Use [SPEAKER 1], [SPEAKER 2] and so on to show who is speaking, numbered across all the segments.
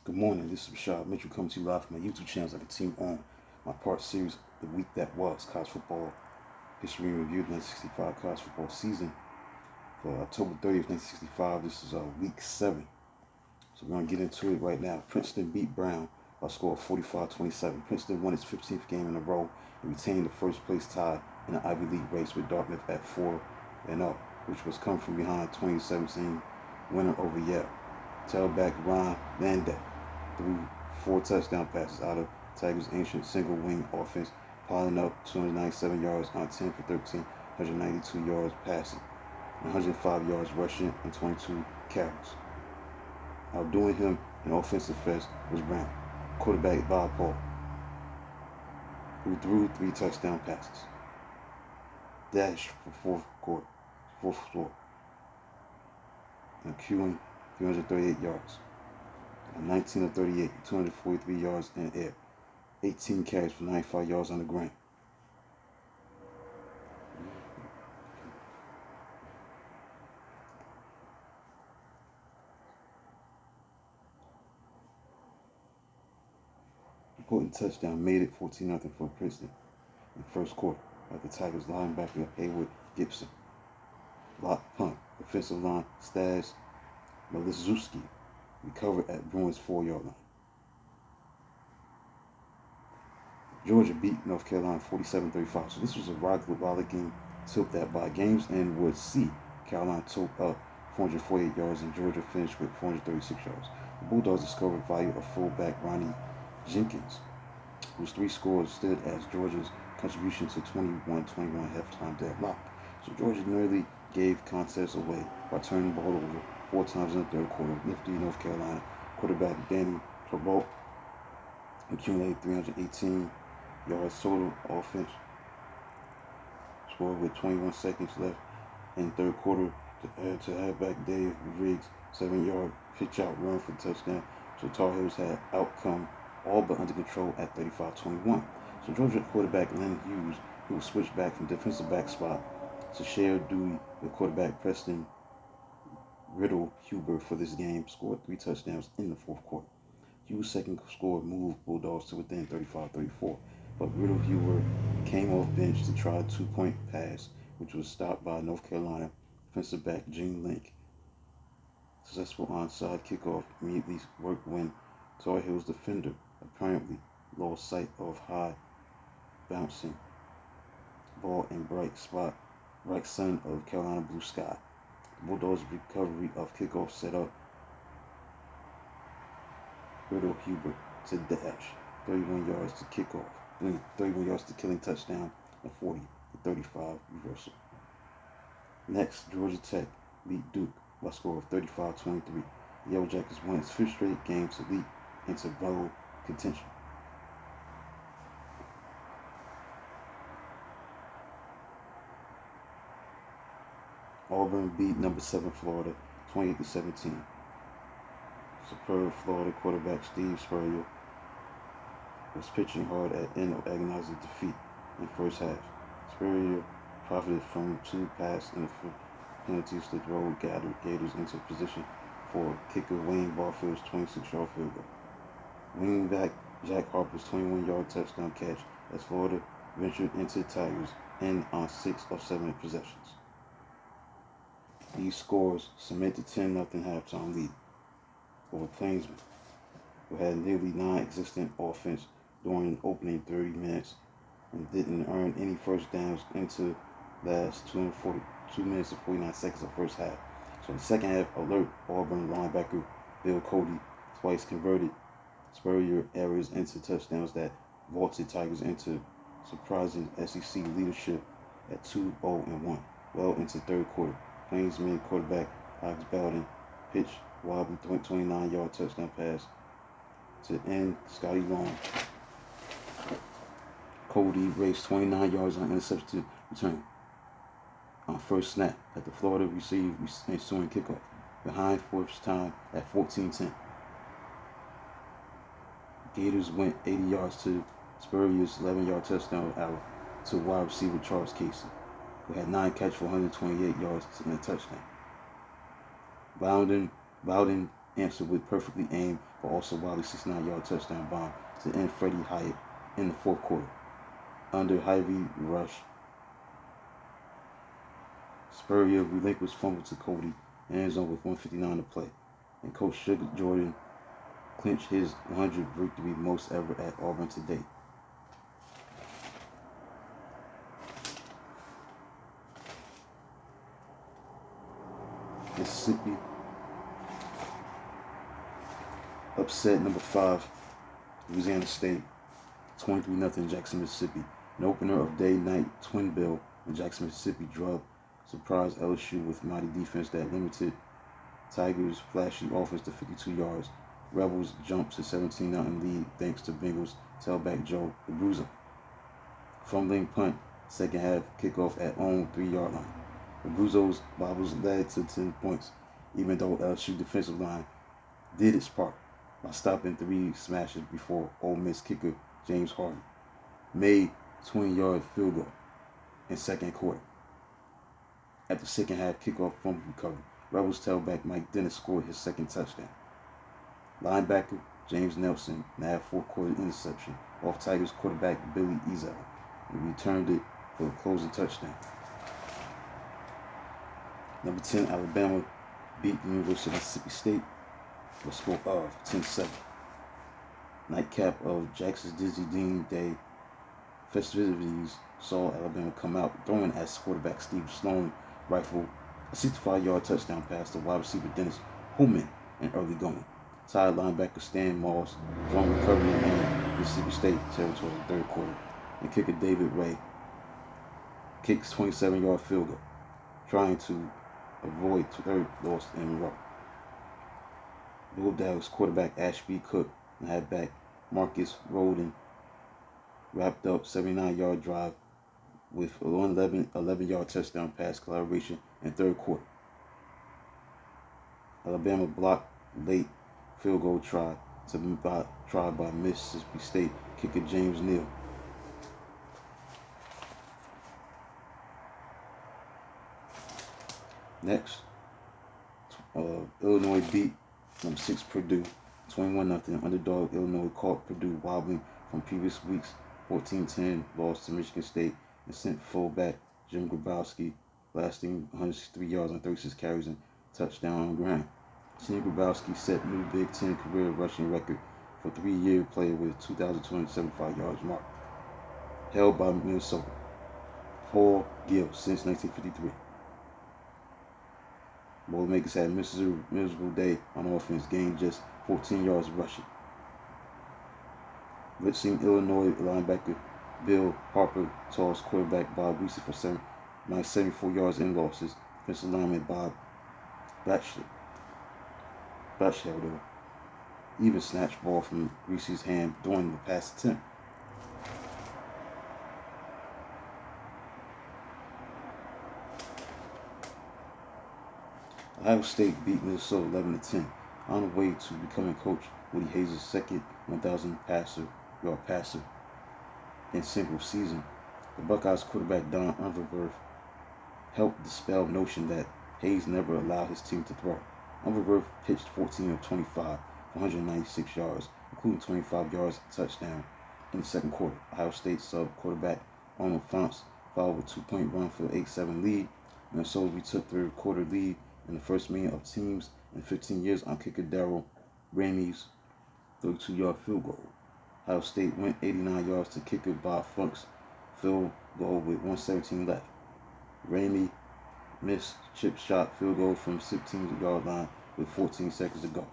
[SPEAKER 1] Good morning, this is Rashad Mitchell coming to you live from my YouTube channel as I continue on my part series, The Week That Was, College Football History and Review, the 1965 college football season. For October 30th, 1965, this is week 7. So we're going to get into it right now. Princeton beat Brown by a score of 45-27. Princeton won its 15th game in a row and retained the first place tie in the Ivy League race with Dartmouth at 4-0, which was come from behind 2017 winner over Yale. Tailback Ron Landet threw 4 touchdown passes out of Tigers' ancient single-wing offense, piling up 297 yards on 10 for 13, 192 yards passing, 105 yards rushing, and 22 carries. Outdoing him in offensive fest was Brown, quarterback Bob Paul, who threw 3 touchdown passes. Dashed for fourth score, and queuing 338 yards. 19 of 38, 243 yards in the air, 18 carries for 95 yards on the ground. Important touchdown made it 14-0 for Princeton in the first quarter after Tigers linebacker Haywood Gibson blocked punt. Defensive line Stas Malizewski recovered at Bruins 4-yard line. Georgia beat North Carolina 47-35. So this was a rivalry game tipped that by games and would see Carolina took up 448 yards and Georgia finished with 436 yards. The Bulldogs discovered value of fullback Ronnie Jenkins, whose 3 scores stood as Georgia's contribution to 21-21 halftime deadlock. So Georgia nearly gave contests away by turning the ball over 4 times in the third quarter. Nifty North Carolina quarterback Danny Torbolt accumulated 318 yards total offense, scored with 21 seconds left in third quarter to add to halfback Dave Riggs' 7-yard pitch-out run for touchdown. So Tar Heels had outcome all but under control at 35-21. So Georgia quarterback Len Hughes, who was switched back from defensive back spot to share duty with quarterback Preston Riddle Huber for this game, scored 3 touchdowns in the fourth quarter. Hughes' second score moved Bulldogs to within 35-34, but Riddle Huber came off bench to try a 2-point pass, which was stopped by North Carolina defensive back Gene Link. Successful onside kickoff immediately worked when Tar Heels defender apparently lost sight of high bouncing ball in bright sun of Carolina blue sky. The Bulldogs' recovery of kickoff set up Riddle Huber to dash 31 yards to kickoff, 31 yards to killing touchdown, and 40-35 reversal. Next, Georgia Tech beat Duke by a score of 35-23. The Yellow Jackets won its 5th straight game to leap into bowl contention. Auburn beat number 7 Florida 28-17. Superb Florida quarterback Steve Spurrier was pitching hard at end of agonizing defeat in the first half. Spurrier profited from 2 pass penalties to throw Gators into position for kicker Wayne Barfield's 26-yard field goal. Wingback Jack Harper's 21-yard touchdown catch as Florida ventured into Tigers' end on 6 of 7 possessions. These scores cement the 10-0 halftime lead over Plainsmen, who had nearly non-existent offense during the opening 30 minutes and didn't earn any first downs into last 2 minutes and 49 seconds of first half. So in the second half, alert Auburn linebacker Bill Cody twice converted Spurrier errors into touchdowns that vaulted Tigers into surprising SEC leadership at 2-0-1. Well into third quarter, Plainsman quarterback Alex Bowden pitched wobbly 29-yard touchdown pass to end Scotty Long. Cody raced 29 yards on intercepted return on first snap at the Florida received ensuing kickoff, behind first time at 14-10. Gators went 80 yards to Spurrier's 11-yard touchdown out to wide receiver Charles Casey, who had 9 catches for 128 yards and a touchdown. Bowden answered with perfectly aimed but also wildly 69-yard touchdown bomb to end Freddie Hyatt in the fourth quarter. Under heavy rush, Spurrier relinquished fumble to Cody in the end zone with 1:59 to play, and Coach Sugar Jordan clinched his 100th victory, most ever at Auburn to date. Mississippi upset number 5 Louisiana State 23-0 Jackson, Mississippi. An opener of day night twin bill in Jackson, Mississippi drug surprised LSU with mighty defense that limited Tigers' flashy offense to 52 yards. Rebels jumped to 17-0 lead thanks to Bengals tailback Joe Abruzzo. Fumbling punt, second half kickoff at own 3-yard line. Abruzzo's bobbles led to 10 points, even though LSU defensive line did its part by stopping 3 smashes before Ole Miss kicker James Hardy made 20-yard field goal in second quarter. At the second half kickoff fumble recovery, Rebels tailback Mike Dennis scored his second touchdown. Linebacker James Nelson nabbed fourth quarter interception off Tigers quarterback Billy Ezel and returned it for a closing touchdown. Number 10 Alabama beat the University of Mississippi State with a score of 10-7. Nightcap of Jackson's Dizzy Dean Day festivities saw Alabama come out throwing as quarterback Steve Sloan rifled a 65-yard touchdown pass to wide receiver Dennis Holman in early going. Tied linebacker Stan Moss from recovery in Mississippi State territory in the third quarter, and kicker David Ray kicks 27-yard field goal, trying to avoid third loss in a row. Bulldogs quarterback Ashby Cook and halfback Marcus Roden wrapped up 79-yard drive with an 11-yard touchdown pass collaboration in third quarter. Alabama blocked late field goal try by Mississippi State kicker James Neal. Next, Illinois beat number 6 Purdue 21-0. Underdog Illinois caught Purdue wobbling from previous week's 14-10 loss to Michigan State and sent fullback Jim Grabowski lasting 163 yards on 36 carries and touchdown on the ground. Jim Grabowski set new Big Ten career rushing record for 3-year player with 2,275 yards mark, held by Minnesota Paul Gill since 1953. Boilermakers had a miserable day on offense, gained just 14 yards rushing. Blitzing Illinois linebacker Bill Harper tossed quarterback Bob Weese for 74 yards in losses. Defensive lineman Bob Batchelder even snatched ball from Reese's hand during the pass attempt. Ohio State beat Minnesota 11-10 on the way to becoming Coach Woody Hayes' second 1,000-yard passer in single season. The Buckeyes quarterback Don Umberworth helped dispel the notion that Hayes never allowed his team to throw. Umberworth pitched 14 of 25 for 196 yards, including 25 yards touchdown in the second quarter. Ohio State sub quarterback Arnold Fonts followed with a 2-point run for an 8-7 lead. Minnesota retook third quarter lead in the first meeting of teams in 15 years on kicker Darrell Ramey's 32-yard field goal. Ohio State went 89 yards to kicker Bob Funk's field goal with 1:17 left. Ramey missed chip shot field goal from the 16-yard line with 14 seconds to go.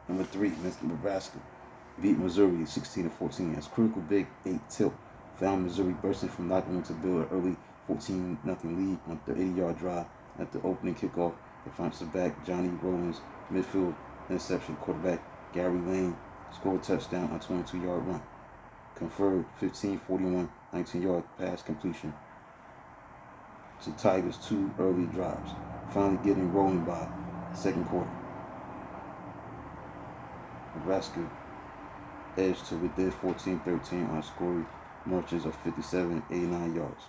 [SPEAKER 1] Number 3, Nebraska beat Missouri 16-14 as critical Big 8 tilt found Missouri bursting from locker room to build an early 14-0 lead on the 80-yard drive at the opening kickoff. Defensive back Johnny Rollins midfield interception. Quarterback Gary Lane scored a touchdown on a 22-yard run. Conferred 15-41 19-yard pass completion to Tigers' 2 early drives, finally getting rolling by second quarter. Nebraska edged to within 14-13 on scoring marches of 57-89 yards.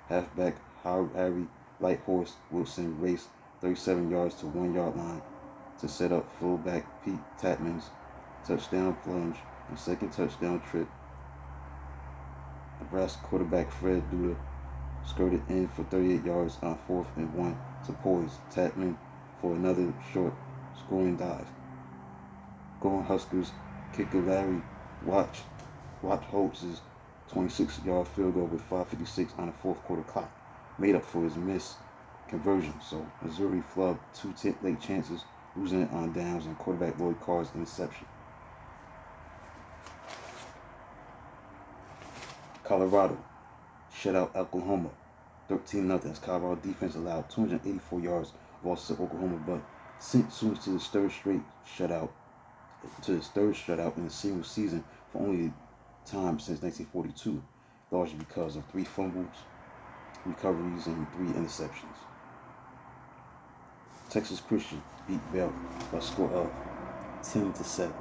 [SPEAKER 1] Halfback Harry Lighthorse Wilson raced 37 yards to 1 yard line to set up fullback Pete Tatman's touchdown plunge and second touchdown trip. Nebraska quarterback Fred Duda skirted in for 38 yards on 4th and 1 to poise Tatman for another short scoring dive. Going Huskers kicker Larry Watch holds his 26-yard field goal with 5:56 on the fourth quarter clock, made up for his missed conversion. So Missouri flubbed two late chances, losing it on downs and quarterback Lloyd Carr's interception. Colorado shut out Oklahoma 13-0 as Colorado defense allowed 284 yards of offense to Oklahoma, but sent soon to his third shutout in a single season for only time since 1942, largely because of 3 fumbles, recoveries, and 3 interceptions. Texas Christian beat Baylor by a score of 10-7.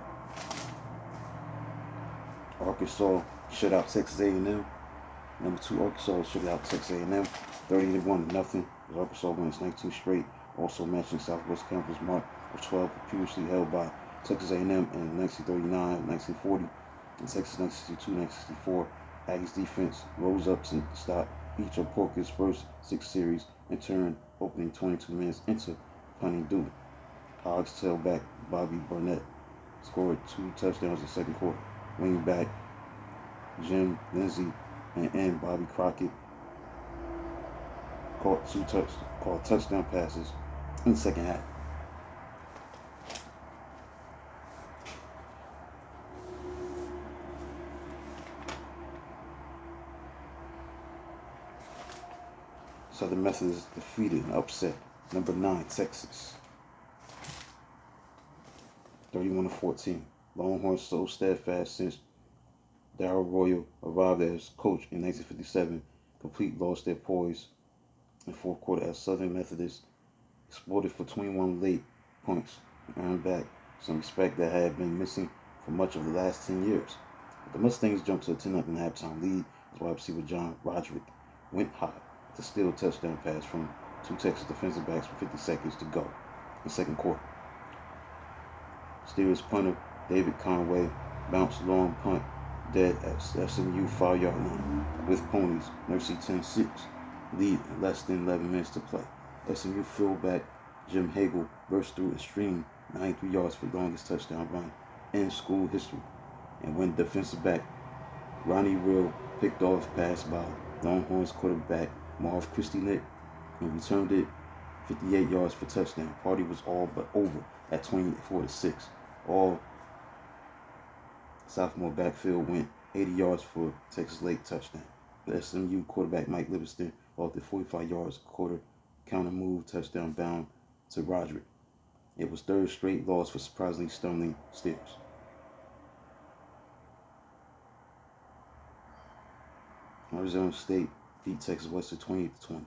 [SPEAKER 1] Arkansas shut out Texas A&M. Number 2, Arkansas shut out Texas A&M 30-1-0. As Arkansas wins 19 straight, also matching Southwest Conference mark of 12 previously held by Texas A&M in 1939, 1940, and Texas 1962, 1964. Aggies defense rose up to stop each of Porter's first 6 series and turned opening 22 minutes into punting duty. Hogs tailback Bobby Burnett scored 2 touchdowns in the second quarter. Wingback Jim Lindsey and end Bobby Crockett caught touchdown passes in the second half. Southern Methodist defeated and upset number 9 Texas 31-14. Longhorns so steadfast since Darrell Royal arrived as coach in 1957, complete lost their poise in fourth quarter as Southern Methodist exploited for 21 late points and earned back some respect that had been missing for much of the last 10 years. But the Mustangs jumped to a 10-0 halftime lead as wide receiver John Roderick went high to steal a touchdown pass from 2 Texas defensive backs with 50 seconds to go in the second quarter. Steelers punter David Conway bounced long punt dead at SMU 5-yard line with Ponies Mercy 10-6 lead in less than 11 minutes to play. SMU fullback Jim Hagel burst through a stream 93 yards for the longest touchdown run in school history, and when defensive back Ronnie Real picked off pass by Longhorns quarterback Marv Christie-Nick and returned it 58 yards for touchdown. Party was all but over at 24-6. All sophomore backfield went 80 yards for Texas late touchdown. The SMU quarterback Mike Livingston off the 45 yards quarter counter move touchdown bound to Roderick. It was third straight loss for surprisingly stumbling Steelers. Arizona State beat Texas Western 28-20.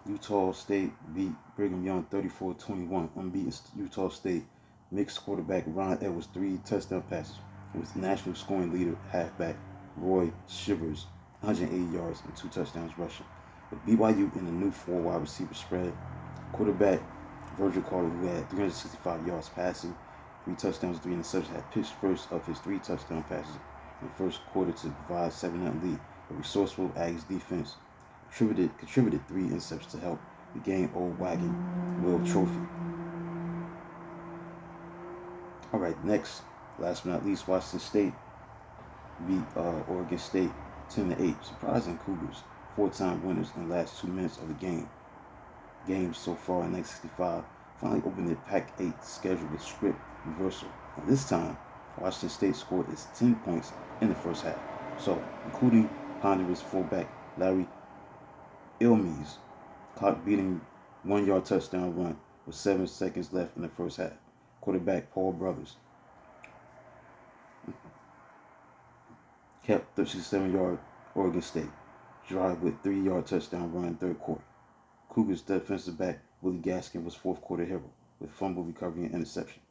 [SPEAKER 1] Utah State beat Brigham Young 34-21. Unbeaten Utah State mixed quarterback Ron Edwards 3 touchdown passes with national scoring leader halfback Roy Shivers 180 yards and 2 touchdowns rushing. But BYU in the new 4 wide receiver spread, quarterback Virgil Carter, who had 365 yards passing, 3 touchdowns, 3 interceptions, had pitched first of his 3 touchdown passes in the first quarter to provide 7-0 lead. A resourceful Aggies defense contributed 3 interceptions to help the game Old Wagon Will Trophy. All right, next, last but not least, Washington State beat Oregon State 10-8. Surprising Cougars, 4-time winners in the last 2 minutes of the game. Games so far in 1965 finally opened the Pac-8 schedule with script reversal. Now this time, Washington State scored its 10 points in the first half. So, including ponderous fullback Larry Ilmes, clock-beating 1-yard touchdown run with 7 seconds left in the first half. Quarterback Paul Brothers kept 37-yard Oregon State drive with 3-yard touchdown run in third quarter. Cougars defensive back Willie Gaskin was fourth quarter hero with fumble recovery and interception.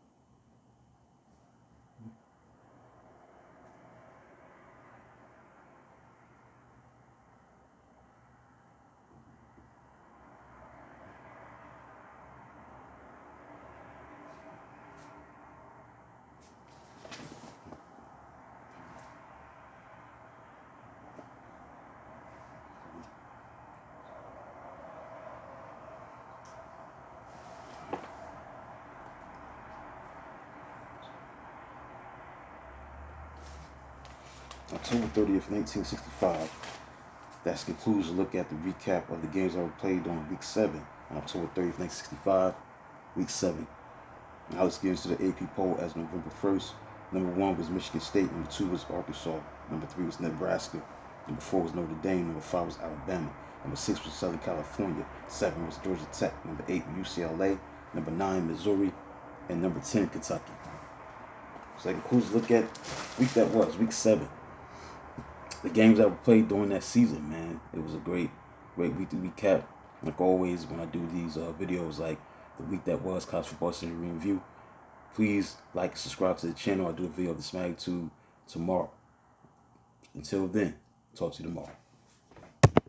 [SPEAKER 1] October 30th, 1965. That concludes a look at the recap of the games that were played on Week 7 on October 30th, 1965, Week 7. Now let's get into the AP poll as November 1st. Number 1 was Michigan State. Number 2 was Arkansas. Number 3 was Nebraska. Number 4 was Notre Dame. Number 5 was Alabama. Number 6 was Southern California. 7 was Georgia Tech. Number 8, UCLA. Number 9, Missouri. And number 10, Kentucky. So that concludes a look at week that was, Week 7. The games that were played during that season, man. It was a great week to recap. Like always, when I do these videos, like the week that was, college football season review, please like and subscribe to the channel. I'll do a video of this magnitude tomorrow. Until then, talk to you tomorrow.